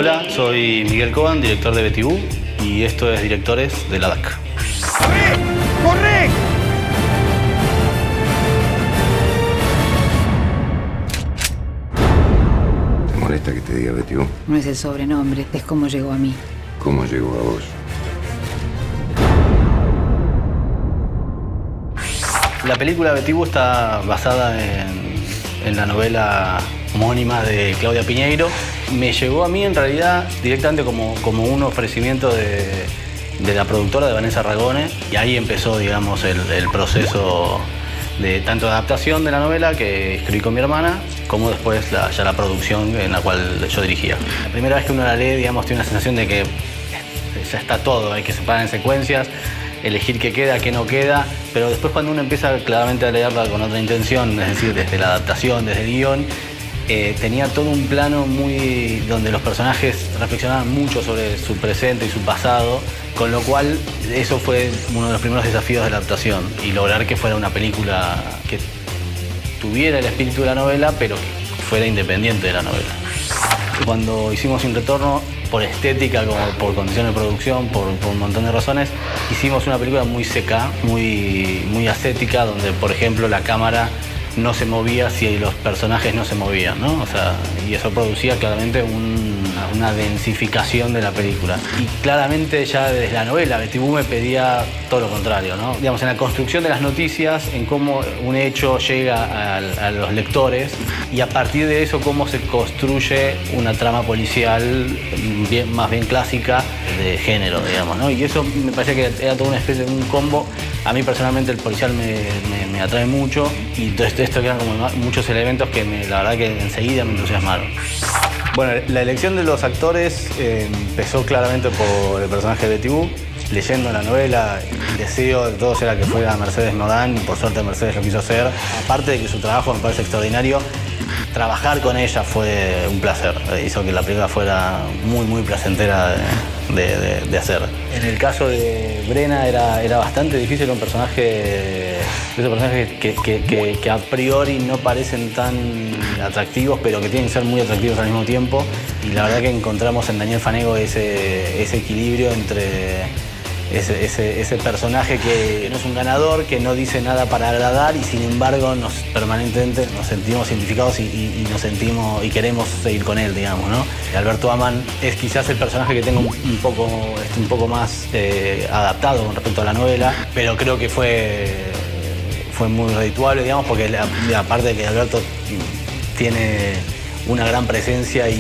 Hola, soy Miguel Coban, director de BTV, y esto es Directores de la DAC. ¡Corre! ¡Corre! ¿Te molesta que te diga BTV? No es el sobrenombre, es cómo llegó a mí. ¿Cómo llegó a vos? La película BTV está basada en la novela homónima de Claudia Piñeiro. Me llegó a mí en realidad directamente como un ofrecimiento de la productora, de Vanessa Ragone, y ahí empezó, digamos, el proceso de tanto de adaptación de la novela que escribí con mi hermana, como después ya la producción en la cual yo dirigía. La primera vez que uno la lee, digamos, tiene una sensación de que ya está todo, hay que separar en secuencias, elegir qué queda, qué no queda, pero después cuando uno empieza claramente a leerla con otra intención, es decir, desde la adaptación, desde el guión, tenía todo un plano muy donde los personajes reflexionaban mucho sobre su presente y su pasado, con lo cual eso fue uno de los primeros desafíos de la adaptación, y lograr que fuera una película que tuviera el espíritu de la novela, pero que fuera independiente de la novela. Cuando hicimos Sin Retorno, por estética, como por condiciones de producción, por un montón de razones, hicimos una película muy seca, muy ascética, donde, por ejemplo, la cámara no se movía si los personajes no se movían, ¿no? O sea, y eso producía claramente una densificación de la película. Y claramente ya desde la novela, BTV me pedía todo lo contrario, ¿no? Digamos, en la construcción de las noticias, en cómo un hecho llega a los lectores, y a partir de eso cómo se construye una trama policial más bien clásica de género, digamos, ¿no? Y eso me parecía que era toda una especie de un combo. A mí personalmente el policial me atrae mucho, y entonces esto eran como muchos elementos que la verdad que enseguida me entusiasmaron. Bueno, la elección de los actores empezó claramente por el personaje de BTV. Leyendo la novela, el deseo de todos era que fuera Mercedes Modán, y por suerte Mercedes lo quiso hacer. Aparte de que su trabajo me parece extraordinario, trabajar con ella fue un placer. Hizo que la película fuera muy placentera de hacer. En el caso de Brena era bastante difícil, un personaje, esos personajes que a priori no parecen tan atractivos, pero que tienen que ser muy atractivos al mismo tiempo. Y la verdad que encontramos en Daniel Fanego ese equilibrio entre ese personaje que no es un ganador, que no dice nada para agradar, y sin embargo permanentemente nos sentimos identificados y nos sentimos y queremos seguir con él, digamos, ¿no? Alberto Aman es quizás el personaje que tengo un poco más adaptado con respecto a la novela, pero creo que fue muy redituable, digamos, porque aparte de que Alberto tiene una gran presencia y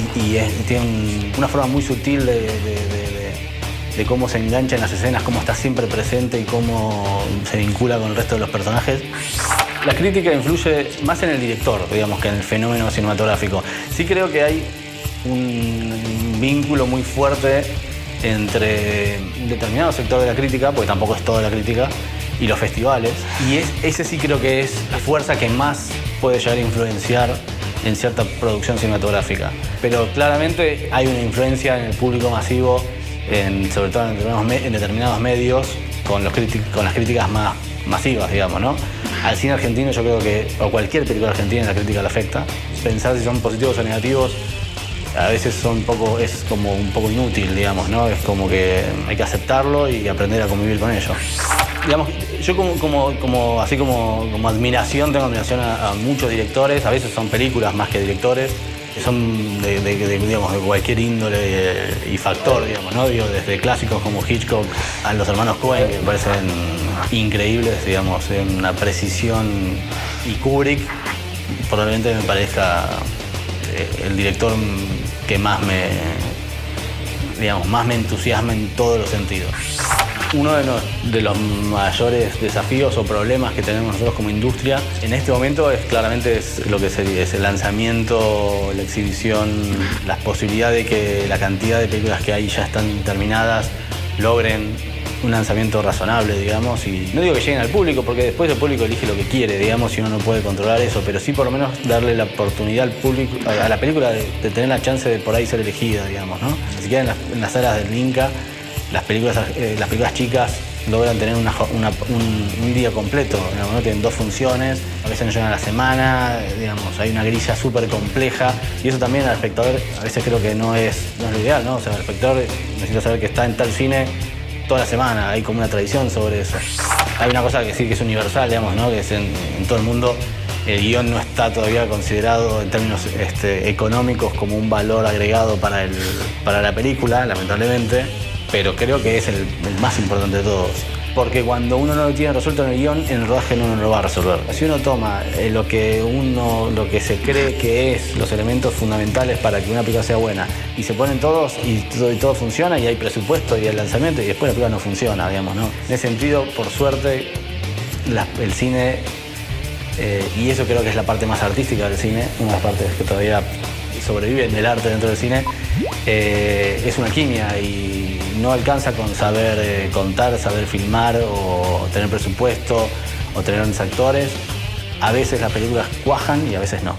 tiene una forma muy sutil de cómo se engancha en las escenas, cómo está siempre presente y cómo se vincula con el resto de los personajes. La crítica influye más en el director, digamos, que en el fenómeno cinematográfico. Sí creo que hay un vínculo muy fuerte entre un determinado sector de la crítica, porque tampoco es toda la crítica, y los festivales. Y ese sí creo que es la fuerza que más puede llegar a influenciar en cierta producción cinematográfica. Pero claramente hay una influencia en el público masivo, sobre todo en determinados medios, con las críticas más masivas, digamos, ¿no? Al cine argentino yo creo que, o cualquier película argentina, la crítica le afecta. Pensar si son positivos o negativos a veces es como un poco inútil, digamos, ¿no? Es como que hay que aceptarlo y aprender a convivir con ello. Digamos, yo como admiración, tengo admiración a muchos directores, a veces son películas más que directores, que son digamos, de cualquier índole y factor, digamos, ¿no? Digo, desde clásicos como Hitchcock a los hermanos Coen, que me parecen increíbles, digamos, en una precisión, y Kubrick probablemente me parezca el director que más me entusiasma en todos los sentidos. Uno de los mayores desafíos o problemas que tenemos nosotros como industria en este momento es claramente lo que sería el lanzamiento, la exhibición, las posibilidades de que la cantidad de películas que hay ya están terminadas logren un lanzamiento razonable, digamos, y no digo que lleguen al público, porque después el público elige lo que quiere, digamos, y uno no puede controlar eso, pero sí por lo menos darle la oportunidad al público, a la película de tener la chance de por ahí ser elegida, digamos, ¿no? Ni siquiera en las salas del Inca, las películas chicas logran tener un día completo, digamos, ¿no? Tienen 2 funciones, a veces no llegan a la semana, digamos, hay una grilla súper compleja y eso también al espectador a veces creo que no es lo ideal, ¿no? O sea, el espectador necesita saber que está en tal cine toda la semana, hay como una tradición sobre eso. Hay una cosa que sí que es universal, digamos, ¿no? Que es en todo el mundo el guión no está todavía considerado en términos económicos como un valor agregado para la película, lamentablemente, pero creo que es el más importante de todos. Porque cuando uno no lo tiene resuelto en el guión, en el rodaje no lo va a resolver. Si uno toma lo que se cree que es los elementos fundamentales para que una película sea buena y se ponen todos y todo funciona y hay presupuesto y hay lanzamiento y después la película no funciona, digamos, ¿no? En ese sentido, por suerte, el cine, y eso creo que es la parte más artística del cine, una de las partes que todavía sobreviven del arte dentro del cine, es una alquimia y no alcanza con saber contar, saber filmar o tener presupuesto o tener grandes actores. A veces las películas cuajan y a veces no.